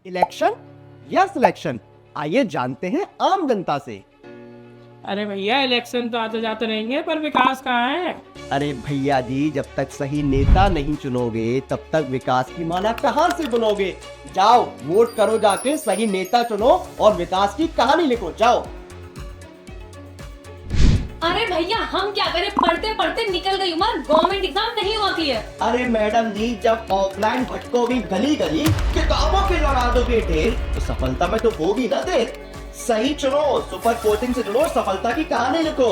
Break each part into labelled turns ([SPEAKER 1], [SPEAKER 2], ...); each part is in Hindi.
[SPEAKER 1] इलेक्शन या सिलेक्शन, आइए जानते हैं आम जनता से।
[SPEAKER 2] अरे भैया, इलेक्शन तो आते जाते रहेंगे, पर विकास कहाँ है?
[SPEAKER 1] अरे भैया जी, जब तक सही नेता नहीं चुनोगे तब तक विकास की माला कहां से बुनोगे। जाओ वोट करो, जाके सही नेता चुनो और विकास की कहानी लिखो, जाओ।
[SPEAKER 3] अरे भैया, हम क्या करें, पढ़ते पढ़ते निकल गई उम्र, गवर्नमेंट एग्जाम नहीं हुआ क्लियर।
[SPEAKER 1] अरे मैडम जी, जब ऑफलाइन भटकोगी गली गली, किताबों के लड़ा दोगे ढेर, तो सफलता में तो होगी ना देर। सही चुनो, सुपर कोचिंग से जुड़ो, सफलता की कहानी लिखो।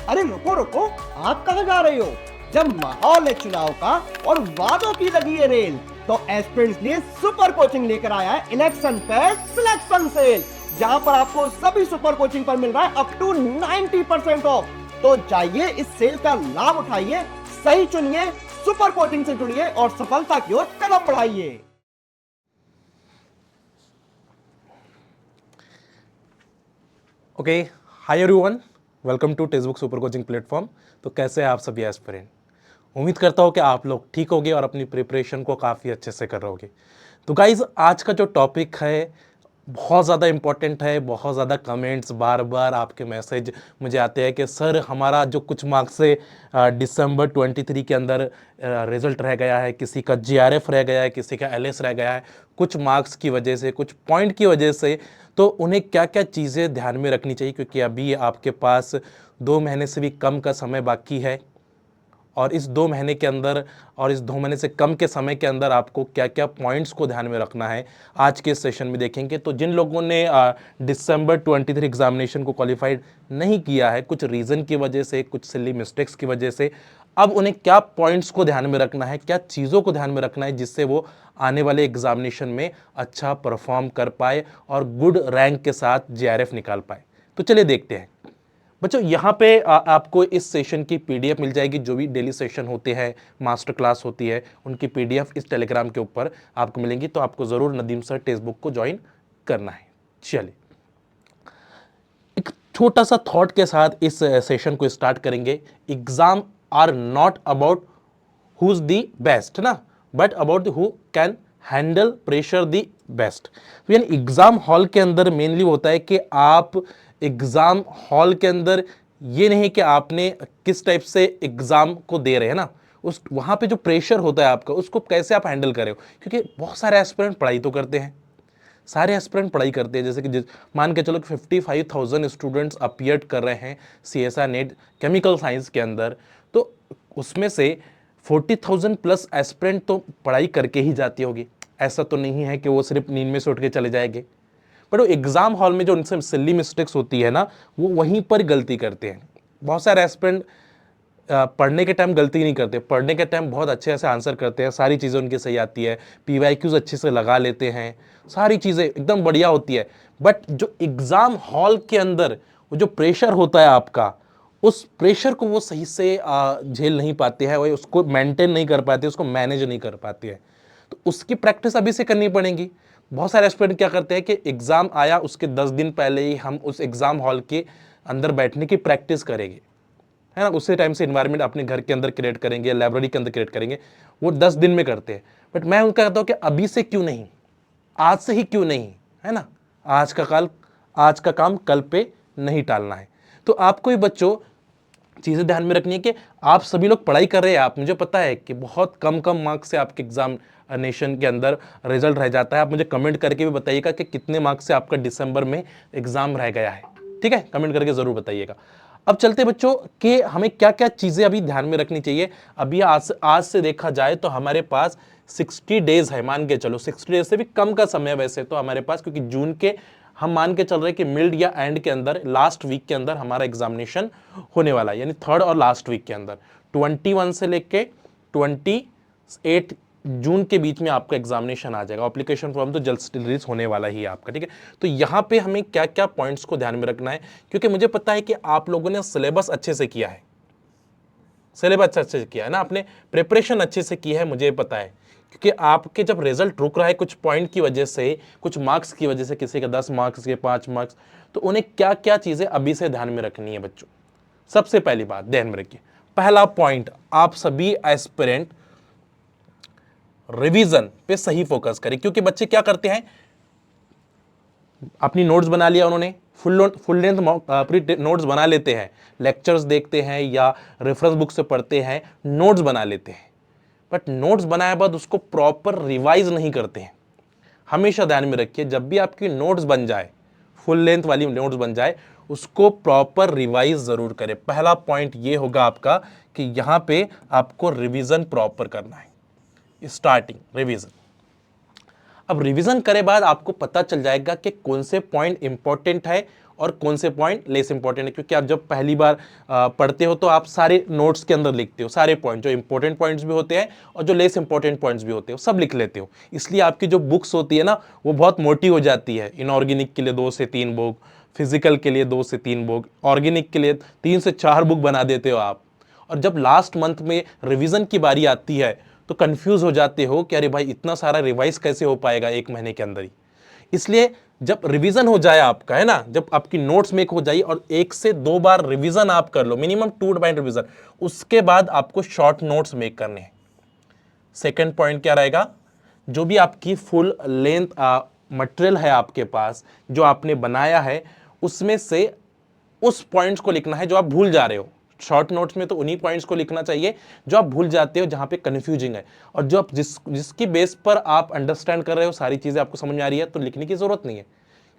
[SPEAKER 1] अरे रुको रुको, आप कहाँ जा रहे हो? जब माहौल है चुनाव का और वादों की लगी है रेल, तो एस्पिरेंट्स ने सुपर कोचिंग लेकर आया है इलेक्शन पे सिलेक्शन सेल, जहां पर आपको सभी सुपर कोचिंग पर मिल रहा है अप टू 90% ऑफ। तो जाइए इस सेल का लाभ उठाइए, सही चुनिए, सुपर कोचिंग से जुड़िए और सफलता की ओर कदम बढ़ाइए।
[SPEAKER 4] Okay, hi everyone, welcome to text book super coaching platform. तो कैसे हैं आप सभी एस्पिरेंट? उम्मीद करता हूँ कि आप लोग ठीक होगे और अपनी प्रिपरेशन को काफ़ी अच्छे से कर रहोगे। तो गाइज, आज का जो टॉपिक है बहुत ज़्यादा इम्पॉर्टेंट है। बहुत ज़्यादा कमेंट्स, बार बार आपके मैसेज मुझे आते हैं कि सर हमारा जो कुछ मार्क्स से दिसंबर 23 के अंदर रिजल्ट रह गया है, किसी का जीआरएफ रह गया है, किसी का एलएस रह गया है, कुछ मार्क्स की वजह से, कुछ पॉइंट की वजह से। तो उन्हें क्या क्या चीज़ें ध्यान में रखनी चाहिए, क्योंकि अभी आपके पास 2 महीने से भी कम का समय बाकी है। और इस 2 महीने के अंदर और इस 2 महीने से कम के समय के अंदर आपको क्या क्या पॉइंट्स को ध्यान में रखना है, आज के सेशन में देखेंगे। तो जिन लोगों ने दिसंबर 23 एग्जामिनेशन को क्वालिफाइड नहीं किया है, कुछ रीज़न की वजह से, कुछ सिली मिस्टेक्स की वजह से, अब उन्हें क्या पॉइंट्स को ध्यान में रखना है, क्या चीज़ों को ध्यान में रखना है, जिससे वो आने वाले एग्जामिनेशन में अच्छा परफॉर्म कर पाए और गुड रैंक के साथ जीआरएफ निकाल पाए। तो चलिए देखते हैं बच्चों। यहाँ पे आपको इस सेशन की पीडीएफ मिल जाएगी। जो भी डेली सेशन होते हैं, मास्टर क्लास होती है, उनकी पीडीएफ इस टेलीग्राम के ऊपर आपको मिलेंगी। तो आपको ज़रूर नदीम सर टेक्स्ट बुक को ज्वाइन करना है। चलिए एक छोटा सा थॉट के साथ इस सेशन को स्टार्ट करेंगे। Exam are not about who is the best ना, but about who can handle pressure the best. तो यानी एग्जाम हॉल के अंदर मेनली होता है कि आप एग्जाम हॉल के अंदर ये नहीं कि आपने किस टाइप से एग्जाम को दे रहे हैं ना, उस वहाँ पे जो प्रेशर होता है आपका, उसको कैसे आप हैंडल कर रहे हो। क्योंकि बहुत सारे एस्पिरेंट पढ़ाई तो करते हैं, सारे एस्पिरेंट पढ़ाई करते हैं। जैसे कि मान के चलो कि 55,000 स्टूडेंट्स अपीयर कर रहे हैं सीएसआर नेट केमिकल साइंस के अंदर, तो उसमें से 40,000 प्लस एस्पिरेंट तो पढ़ाई करके ही जाती होगी। ऐसा तो नहीं है कि वो सिर्फ नींद में से उठ के चले जाएंगे। बट वो एग्जाम हॉल में जो उनसे सिली मिस्टेक्स होती है ना, वो वहीं पर गलती करते हैं। बहुत सारे एस्पिरेंट पढ़ने के टाइम गलती नहीं करते, पढ़ने के टाइम बहुत अच्छे से आंसर करते हैं, सारी चीज़ें उनकी सही आती है, पीवाईक्यूज अच्छे से लगा लेते हैं, सारी चीज़ें एकदम बढ़िया होती है। बट जो एग्ज़ाम हॉल के अंदर वो जो प्रेशर होता है आपका, उस प्रेशर को वो सही से झेल नहीं पाते हैं, वही उसको मेंटेन नहीं कर पाते, उसको मैनेज नहीं कर पाते हैं। तो उसकी प्रैक्टिस अभी से करनी पड़ेगी। बहुत सारे स्टूडेंट क्या करते हैं कि एग्ज़ाम आया उसके 10 दिन पहले ही हम उस एग्ज़ाम हॉल के अंदर बैठने की प्रैक्टिस करेंगे, है ना। उसी टाइम से इन्वायरमेंट अपने घर के अंदर क्रिएट करेंगे, लाइब्रेरी के अंदर क्रिएट करेंगे। वो 10 दिन में करते हैं। बट मैं उनका कहता हूँ कि अभी से क्यों नहीं, आज से ही क्यों नहीं, है ना। आज का काम कल पे नहीं टालना है। तो आपको ही बच्चों चीज़ें ध्यान में रखनी है कि आप सभी लोग पढ़ाई कर रहे हैं। आप, मुझे पता है कि बहुत कम मार्क्स से आपके एग्जाम नेशन के अंदर रिजल्ट रह जाता है। आप मुझे कमेंट करके भी बताइएगा कि कितने मार्क्स से आपका दिसंबर में एग्जाम रह गया है। ठीक है, कमेंट करके ज़रूर बताइएगा। अब चलते बच्चों कि हमें क्या क्या चीज़ें अभी ध्यान में रखनी चाहिए। अभी आज से देखा जाए तो हमारे पास 60 डेज है, मान के चलो 60 डेज से भी कम का समय वैसे तो हमारे पास, क्योंकि जून के हम मान के चल रहे हैं कि मिड या एंड के अंदर, लास्ट वीक के अंदर हमारा एग्जामिनेशन होने वाला है, यानी थर्ड और लास्ट वीक के अंदर 21 से लेके 28 जून के बीच में आपका एग्जामिनेशन आ जाएगा। एप्लीकेशन फॉर्म तो जल्द से रिलीज होने वाला ही है आपका। ठीक है, तो यहाँ पे हमें क्या क्या पॉइंट्स को ध्यान में रखना है, क्योंकि मुझे पता है कि आप लोगों ने सिलेबस अच्छे से किया है, सिलेबस अच्छे से किया है ना, आपने प्रिपरेशन अच्छे से की है, मुझे पता है। क्योंकि आपके जब रिजल्ट रुक रहा है कुछ पॉइंट की वजह से, कुछ मार्क्स की वजह से, किसी का 10 मार्क्स के 5 मार्क्स, तो उन्हें क्या क्या चीज़ें अभी से ध्यान में रखनी है बच्चों। सबसे पहली बात ध्यान में रखिए, पहला पॉइंट, आप सभी एस्पिरेंट रिवीजन पे सही फोकस करें, क्योंकि बच्चे क्या करते हैं, अपनी नोट्स बना लिया उन्होंने, फुल लेंथ अपनी नोट्स बना लेते हैं, लेक्चर्स देखते हैं या रेफरेंस बुक से पढ़ते हैं, नोट्स बना लेते हैं, बट नोट्स बनाए बाद उसको प्रॉपर रिवाइज नहीं करते हैं। हमेशा ध्यान में रखिए, जब भी आपकी नोट्स बन जाए, फुल लेंथ वाली नोट्स बन जाए, उसको प्रॉपर रिवाइज जरूर करें। पहला पॉइंट ये होगा आपका कि यहां पे आपको रिवीजन प्रॉपर करना है, स्टार्टिंग रिवीजन। अब रिवीजन करे बाद आपको पता चल जाएगा कि कौन से पॉइंट इंपॉर्टेंट है और कौन से पॉइंट लेस इंपॉर्टेंट है, क्योंकि आप जब पहली बार पढ़ते हो तो आप सारे नोट्स के अंदर लिखते हो, सारे पॉइंट, जो इंपॉर्टेंट पॉइंट्स भी होते हैं और जो लेस इंपॉर्टेंट पॉइंट्स भी होते हो, सब लिख लेते हो। इसलिए आपकी जो बुक्स होती है ना, वो बहुत मोटी हो जाती है। इनऑर्गेनिक के लिए 2 से 3 बुक, फिजिकल के लिए 2 से 3 बुक, ऑर्गेनिक के लिए 3 से 4 बुक बना देते हो आप। और जब लास्ट मंथ में रिवीजन की बारी आती है तो कंफ्यूज हो जाते हो कि अरे भाई इतना सारा रिवाइज कैसे हो पाएगा 1 महीने के अंदर ही। इसलिए जब रिवीजन हो जाए आपका, है ना, जब आपकी नोट्स मेक हो जाए और 1 से 2 बार रिवीजन आप कर लो, मिनिमम 2 बार रिवीजन, उसके बाद आपको शॉर्ट नोट्स मेक करने हैं। सेकेंड पॉइंट क्या रहेगा, जो भी आपकी फुल लेंथ मटेरियल है आपके पास, जो आपने बनाया है, उसमें से उस पॉइंट्स को लिखना है जो आप भूल जा रहे हो। शॉर्ट नोट्स में तो उन्हीं पॉइंट्स को लिखना चाहिए जो आप भूल जाते हो, जहां पे कंफ्यूजिंग है, और जो आप जिसकी बेस पर आप अंडरस्टैंड कर रहे हो, सारी चीजें आपको समझ में आ रही है, तो लिखने की जरूरत नहीं है,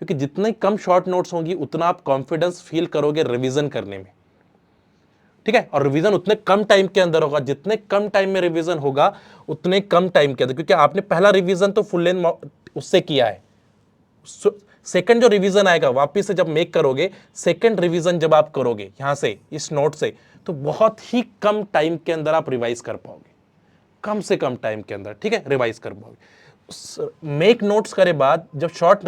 [SPEAKER 4] क्योंकि जितने कम शॉर्ट नोट्स होंगी उतना आप कॉन्फिडेंस फील करोगे रिवीजन करने में। ठीक है, और रिवीजन उतने कम टाइम के अंदर होगा, जितने कम टाइम में रिवीजन होगा उतने कम टाइम के अंदर, क्योंकि आपने पहला रिवीजन तो फुल लेंथ उससे किया है। सेकंड जो रिवीजन आएगा वापस से जब मेक करोगे, सेकंड रिवीजन जब आप करोगे यहां से इस नोट से, तो बहुत ही कम टाइम के अंदर आप रिवाइज कर पाओगे, कम से कम टाइम के अंदर, ठीक है, रिवाइज कर पाओगे। मेक नोट्स करे बाद जब शॉर्ट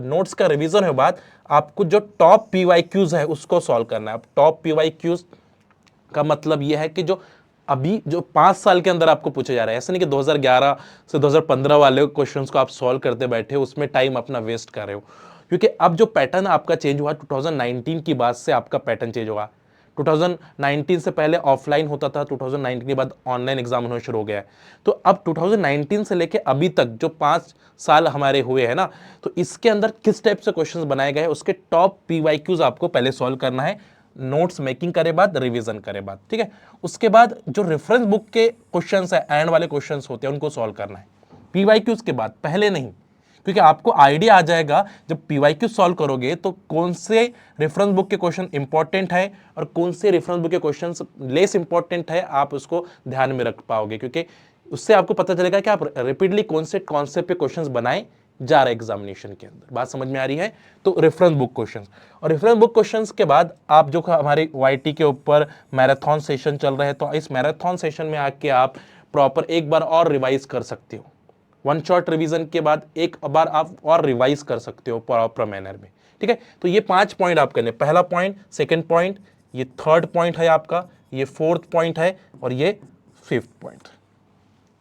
[SPEAKER 4] नोट्स का रिवीजन है बाद, आपको जो टॉप पीवाईक्यूज है उसको सॉल्व करना है। अब टॉप पीवाईक्यूज का मतलब यह है कि जो अभी जो 5 साल के अंदर आपको पूछे जा रहे हैं, ऐसा नहीं कि 2011 से 2015 वाले क्वेश्चंस को आप सॉल्व करते बैठे हो, उसमें टाइम अपना वेस्ट कर रहे हो, क्योंकि अब जो पैटर्न आपका चेंज हुआ 2019 की बाद से आपका पैटर्न चेंज होगा। 2019 से पहले ऑफलाइन होता था, 2019 के बाद ऑनलाइन एग्जाम होना शुरू हो गया है। तो अब 2019 से लेके अभी तक जो 5 साल हमारे हुए हैं ना, तो इसके अंदर किस टाइप से क्वेश्चंस बनाए गए हैं, उसके टॉप पीवाईक्यूज आपको पहले सॉल्व करना है, नोट्स मेकिंग करे बाद, रिवीजन करे बाद, ठीक है। उसके बाद जो रेफरेंस बुक के क्वेश्चंस है, एंड वाले क्वेश्चंस होते हैं, उनको सॉल्व करना है पीवाईक्यूज के बाद, पहले नहीं, क्योंकि आपको आइडिया आ जाएगा जब पीवाईक्यू सॉल्व करोगे तो कौन से रेफरेंस बुक के क्वेश्चन इंपॉर्टेंट है और कौन से रेफरेंस बुक के क्वेश्चन लेस इंपॉर्टेंट है, आप उसको ध्यान में रख पाओगे, क्योंकि उससे आपको पता चलेगा कि आप रिपीटली कौन से कॉन्सेप्ट पे क्वेश्चंस बनाए जा रहे एग्जामिनेशन के अंदर। बात समझ में आ रही है? तो रेफरेंस बुक क्वेश्चंस, और रेफरेंस बुक क्वेश्चंस के बाद आप जो हमारे वाईटी के ऊपर मैराथन सेशन चल रहे हैं, तो इस मैराथन सेशन में आके आप प्रॉपर एक बार और रिवाइज कर सकते हो। 1 शॉट रिवीजन के बाद एक बार आप और रिवाइज कर सकते हो प्रॉपर मैनर में, ठीक है। तो ये 5 पॉइंट आप करने, पहला पॉइंट, सेकंड पॉइंट, ये थर्ड पॉइंट है आपका, ये फोर्थ पॉइंट है, और ये फिफ्थ पॉइंट।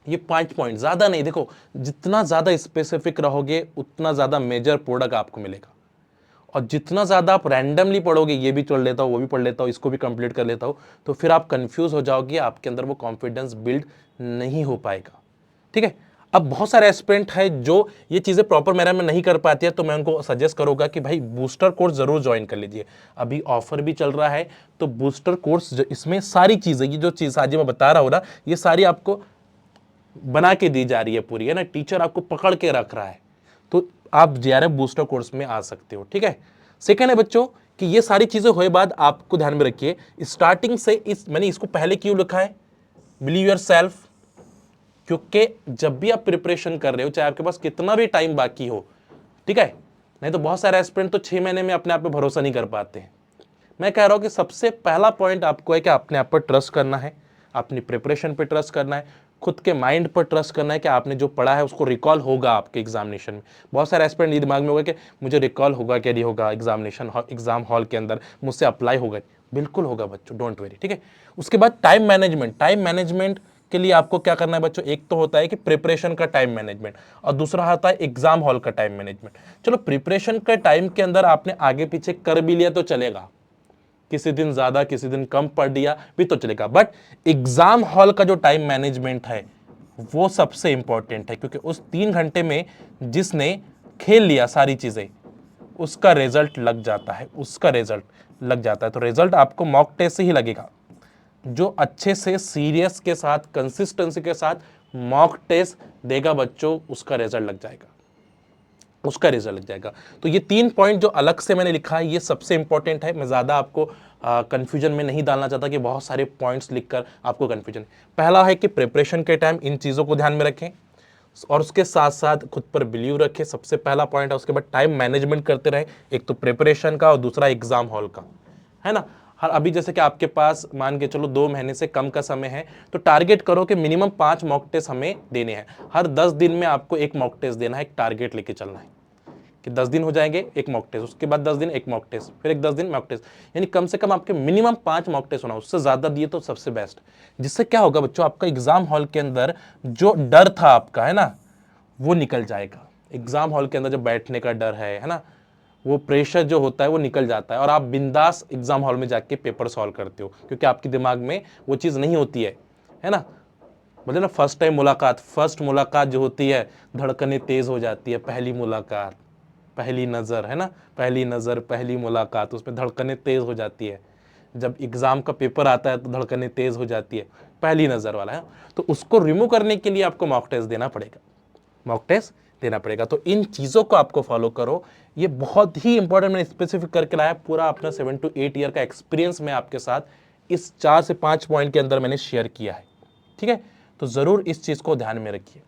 [SPEAKER 4] ये 5 पॉइंट, ज्यादा नहीं। देखो, जितना ज्यादा स्पेसिफिक रहोगे उतना ज्यादा मेजर प्रोडक्ट आपको मिलेगा, और जितना ज्यादा आप रैंडमली पढ़ोगे, ये भी पढ़ लेता हूँ, वो भी पढ़ लेता हूँ, इसको भी कंप्लीट कर लेता हूँ, तो फिर आप कंफ्यूज हो जाओगे, आपके अंदर वो कॉन्फिडेंस बिल्ड नहीं हो पाएगा, ठीक है। अब बहुत सारे एस्पिरेंट है जो ये चीज़ें प्रॉपर मैनर में नहीं कर पाते हैं, तो मैं उनको सजेस्ट करूंगा कि भाई बूस्टर कोर्स जरूर ज्वाइन कर लीजिए। अभी ऑफर भी चल रहा है, तो बूस्टर कोर्स इसमें सारी चीज़ें, ये जो चीज़ आज मैं बता रहा हूँ ना, ये सारी आपको बना के दी जा रही है पूरी, है ना, टीचर आपको पकड़ के रख रहा है, तो आप JRF बूस्टर कोर्स में आ सकते हो, ठीक है। सेकेंड है बच्चों कि ये सारी चीज़ें हुए बाद आपको ध्यान में रखिए, स्टार्टिंग से मैंने इसको पहले क्यों लिखा है, बिलीव योर सेल्फ, क्योंकि जब भी आप प्रिपरेशन कर रहे हो, चाहे आपके पास कितना भी टाइम बाकी हो, ठीक है, नहीं तो बहुत सारे एस्पिरेंट तो 6 महीने में अपने आप पे भरोसा नहीं कर पाते हैं। मैं कह रहा हूं कि सबसे पहला पॉइंट आपको है कि अपने आप पर ट्रस्ट करना है, अपनी प्रिपरेशन पे ट्रस्ट करना है, खुद के माइंड पर ट्रस्ट करना है कि आपने जो पढ़ा है उसको रिकॉल होगा आपके एग्जामिनेशन में। बहुत सारे एस्पिरेंट ये दिमाग में होगा कि मुझे रिकॉल होगा क्या नहीं होगा एग्जाम हॉल के अंदर, मुझसे अप्लाई होगा। बिल्कुल होगा बच्चों, डोंट वेरी, ठीक है। उसके बाद टाइम मैनेजमेंट के लिए आपको क्या करना है बच्चों, एक तो होता है कि प्रिपरेशन का टाइम मैनेजमेंट, और दूसरा होता है एग्जाम हॉल का टाइम मैनेजमेंट। चलो, प्रिपरेशन के टाइम के अंदर आपने आगे पीछे कर भी लिया तो चलेगा, किसी दिन ज्यादा किसी दिन कम पढ़ लिया भी तो चलेगा, बट एग्जाम हॉल का जो टाइम मैनेजमेंट है वो सबसे इंपॉर्टेंट है, क्योंकि उस 3 घंटे में जिसने खेल लिया सारी चीज़ें, उसका रिजल्ट लग जाता है, उसका रिजल्ट लग जाता है। तो रिजल्ट आपको मॉक टेस्ट से ही लगेगा। जो अच्छे से सीरियस के साथ, कंसिस्टेंसी के साथ मॉक टेस्ट देगा बच्चों, उसका रिजल्ट लग जाएगा, उसका रिजल्ट लग जाएगा। तो ये 3 पॉइंट जो अलग से मैंने लिखा है, ये सबसे इंपॉर्टेंट है। मैं ज़्यादा आपको कंफ्यूजन में नहीं डालना चाहता कि बहुत सारे पॉइंट्स लिखकर आपको कंफ्यूजन। पहला है कि प्रिपरेशन के टाइम इन चीज़ों को ध्यान में रखें और उसके साथ साथ खुद पर बिलीव रखें, सबसे पहला पॉइंट है। उसके बाद टाइम मैनेजमेंट करते रहें, एक तो प्रिपरेशन का और दूसरा एग्जाम हॉल का, है ना। हर अभी जैसे कि आपके पास मान के चलो 2 महीने से कम का समय है, तो टारगेट करो कि मिनिमम 5 मॉक टेस्ट हमें देने हैं। हर 10 दिन में आपको एक मॉक टेस्ट देना है, एक टारगेट लेके चलना है कि 10 दिन हो जाएंगे एक मॉक टेस्ट, उसके बाद 10 दिन एक मॉक टेस्ट, फिर एक 10 दिन मॉक टेस्ट, यानी कम से कम आपके मिनिमम 5 मॉक टेस्ट होना। उससे ज़्यादा दिए तो सबसे बेस्ट। जिससे क्या होगा बच्चों, आपका एग्जाम हॉल के अंदर जो डर था आपका, है ना, वो निकल जाएगा। एग्जाम हॉल के अंदर जो बैठने का डर है ना, वो प्रेशर जो होता है वो निकल जाता है और आप बिंदास एग्जाम हॉल में जाके पेपर सॉल्व करते हो, क्योंकि आपके दिमाग में वो चीज़ नहीं होती है ना। मतलब ना फर्स्ट टाइम मुलाकात, फर्स्ट मुलाकात जो होती है, धड़कनें तेज़ हो जाती है। पहली मुलाकात, पहली नज़र, है ना, पहली नज़र, पहली मुलाकात, उसमें धड़कनें तेज़ हो जाती है। जब एग्ज़ाम का पेपर आता है तो धड़कनें तेज़ हो जाती है, पहली नज़र वाला है। तो उसको रिमूव करने के लिए आपको मॉक टेस्ट देना पड़ेगा, मॉक टेस्ट देना पड़ेगा। तो इन चीज़ों को आपको फॉलो करो। ये बहुत ही इंपॉर्टेंट, मैंने स्पेसिफिक करके लाया। पूरा अपना 7 to 8 ईयर का एक्सपीरियंस मैं आपके साथ इस 4 से 5 पॉइंट के अंदर मैंने शेयर किया है, ठीक है। तो ज़रूर इस चीज़ को ध्यान में रखिए।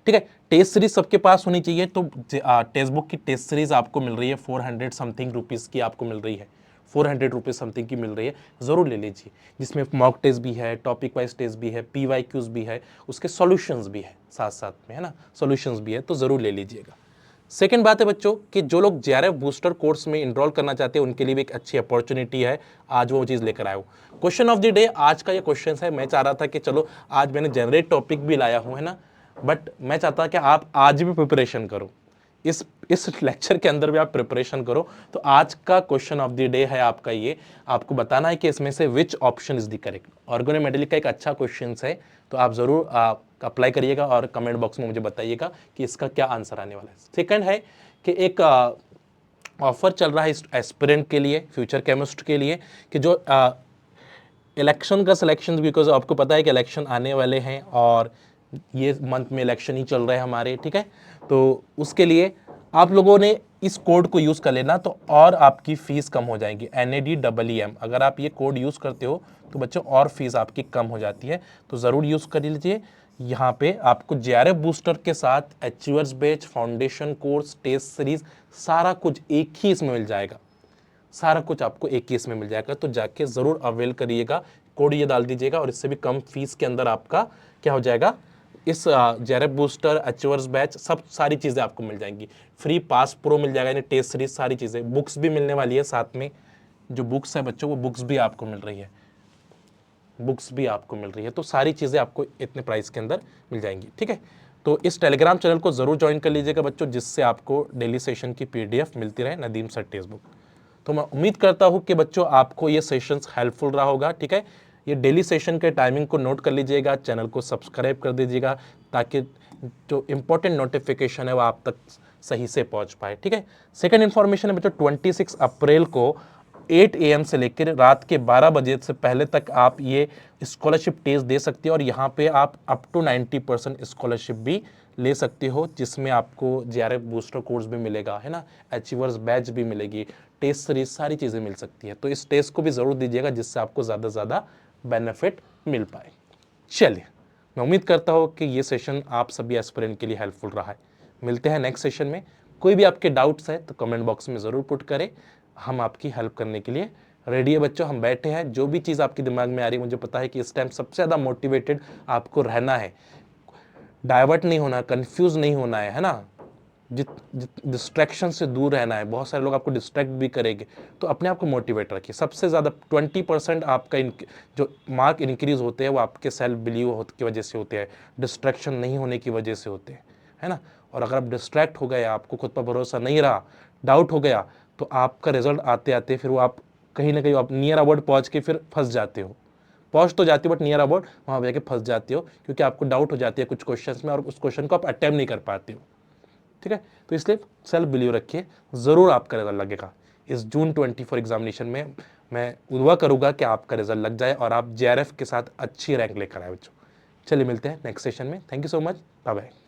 [SPEAKER 4] ठीक है, टेस्ट सीरीज सबके पास होनी चाहिए। तो टेक्स्ट बुक की टेस्ट सीरीज आपको मिल रही है 400 समथिंग रुपीज़ की, आपको मिल रही है 400 रुपीज़ समथिंग की मिल रही है, ज़रूर ले लीजिए। जिसमें मॉक टेस्ट भी है, टॉपिक वाइज टेस्ट भी है, PYQs भी है, उसके सॉल्यूशंस भी है साथ साथ में, है ना, सॉल्यूशंस भी है, तो ज़रूर ले लीजिएगा। सेकेंड बात है बच्चों कि जो लोग JRF बूस्टर कोर्स में इनरोल करना चाहते हैं, उनके लिए भी एक अच्छी अपॉर्चुनिटी है। आज वो चीज़ लेकर आया हूँ। क्वेश्चन ऑफ द डे आज का ये क्वेश्चन है। मैं चाह रहा था कि चलो आज मैंने जनरेट टॉपिक भी लाया हूँ, है ना, बट मैं चाहता कि आप आज भी प्रिपरेशन करो, इस लेक्चर के अंदर भी आप प्रिपरेशन करो। तो आज का क्वेश्चन ऑफ द डे है आपका ये, आपको बताना है कि इसमें से which option is the correct. ऑर्गेनोमेटली का एक अच्छा क्वेश्चन है, तो आप ज़रूर अप्लाई करिएगा और कमेंट बॉक्स में मुझे बताइएगा कि इसका क्या आंसर आने वाला है। सेकंड है कि एक ऑफर चल रहा है एस्पिरेंट के लिए, फ्यूचर केमिस्ट के लिए, कि जो इलेक्शन का सिलेक्शन, बिकॉज आपको पता है कि इलेक्शन आने वाले हैं और ये मंथ में इलेक्शन ही चल रहे हैं हमारे, ठीक है। तो उसके लिए आप लोगों ने इस कोड को यूज़ कर लेना, तो और आपकी फ़ीस कम हो जाएगी। NADEEM, अगर आप ये कोड यूज़ करते हो तो बच्चों और फीस आपकी कम हो जाती है, तो ज़रूर यूज़ कर लीजिए। यहाँ पे आपको JRF बूस्टर के साथ achievers batch, foundation course, test series, सारा कुछ एक ही इसमें मिल जाएगा, सारा कुछ आपको एक ही इसमें मिल जाएगा। तो जाके ज़रूर अवेल करिएगा, कोड ये डाल दीजिएगा और इससे भी कम फीस के अंदर आपका क्या हो जाएगा, इस JRF बूस्टर, अचीवर्स बैच, सब सारी चीज़ें आपको मिल जाएंगी। फ्री पास प्रो मिल जाएगा, यानी टेस्ट सीरीज, सारी चीज़ें, बुक्स भी मिलने वाली है साथ में। जो बुक्स है बच्चों, वो बुक्स भी आपको मिल रही है, बुक्स भी आपको मिल रही है। तो सारी चीज़ें आपको इतने प्राइस के अंदर मिल जाएंगी, ठीक है। तो इस टेलीग्राम चैनल को ज़रूर ज्वाइन कर लीजिएगा बच्चों, जिससे आपको डेली सेशन की PDF मिलती रहे, नदीम सर टेक्स्ट बुक। तो मैं उम्मीद करता हूँ कि बच्चों आपको ये सेशंस हेल्पफुल रहा होगा, ठीक है। ये डेली सेशन के टाइमिंग को नोट कर लीजिएगा, चैनल को सब्सक्राइब कर दीजिएगा, ताकि जो इंपॉर्टेंट नोटिफिकेशन है वो आप तक सही से पहुंच पाए, ठीक है। सेकंड इन्फॉर्मेशन है बच्चों, 26 अप्रैल को 8 AM से लेकर रात के 12 बजे से पहले तक आप ये स्कॉलरशिप टेस्ट दे सकते हो, और यहाँ पे आप अप टू 90% स्कॉलरशिप भी ले सकते हो, जिसमें आपको JRF बूस्टर कोर्स भी मिलेगा, है ना, अचीवर्स बैच भी मिलेगी, टेस्ट सीरीज, सारी चीज़ें मिल सकती है। तो इस टेस्ट को भी ज़रूर दीजिएगा, जिससे आपको ज़्यादा से ज़्यादा बेनिफिट मिल पाए। चलिए, मैं उम्मीद करता हूँ कि ये सेशन आप सभी एस्पिरेंट के लिए हेल्पफुल रहा है। मिलते हैं नेक्स्ट सेशन में। कोई भी आपके डाउट्स है तो कमेंट बॉक्स में ज़रूर पुट करें, हम आपकी हेल्प करने के लिए रेडी है बच्चों। हम बैठे हैं, जो भी चीज़ आपके दिमाग में आ रही है, मुझे पता है कि इस टाइम सबसे ज़्यादा मोटिवेटेड आपको रहना है, डाइवर्ट नहीं होना, कंफ्यूज नहीं होना है ना, डिस्ट्रैक्शन से दूर रहना है। बहुत सारे लोग आपको डिस्ट्रैक्ट भी करेंगे, तो अपने आप को मोटिवेट रखिए। सबसे ज़्यादा 20% आपका जो मार्क इंक्रीज होते हैं वो आपके सेल्फ बिलीव की वजह से होते हैं, डिस्ट्रैक्शन नहीं होने की वजह से होते हैं, है ना। और अगर आप डिस्ट्रैक्ट हो गए, आपको खुद पर भरोसा नहीं रहा, डाउट हो गया, तो आपका रिजल्ट आते आते फिर वो आप कहीं ना कहीं आप नियर अबाउट पहुँच के फिर फंस जाते हो। पहुंच तो जाती हो बट नियर अबाउट वहाँ पर जाके फंस जाती हो, क्योंकि आपको डाउट हो जाती है कुछ क्वेश्चंस में और उस क्वेश्चन को आप अटेम्प्ट नहीं कर पाते हो। ठीक है, तो इसलिए सेल्फ बिलीव रखिए, ज़रूर आपका रिजल्ट लगेगा। इस जून 24 एग्जामिनेशन में मैं दुआ करूँगा कि आपका रिजल्ट लग जाए और आप JRF के साथ अच्छी रैंक लेकर आए बच्चों। चलिए मिलते हैं नेक्स्ट सेशन में। Thank you so much, bye bye.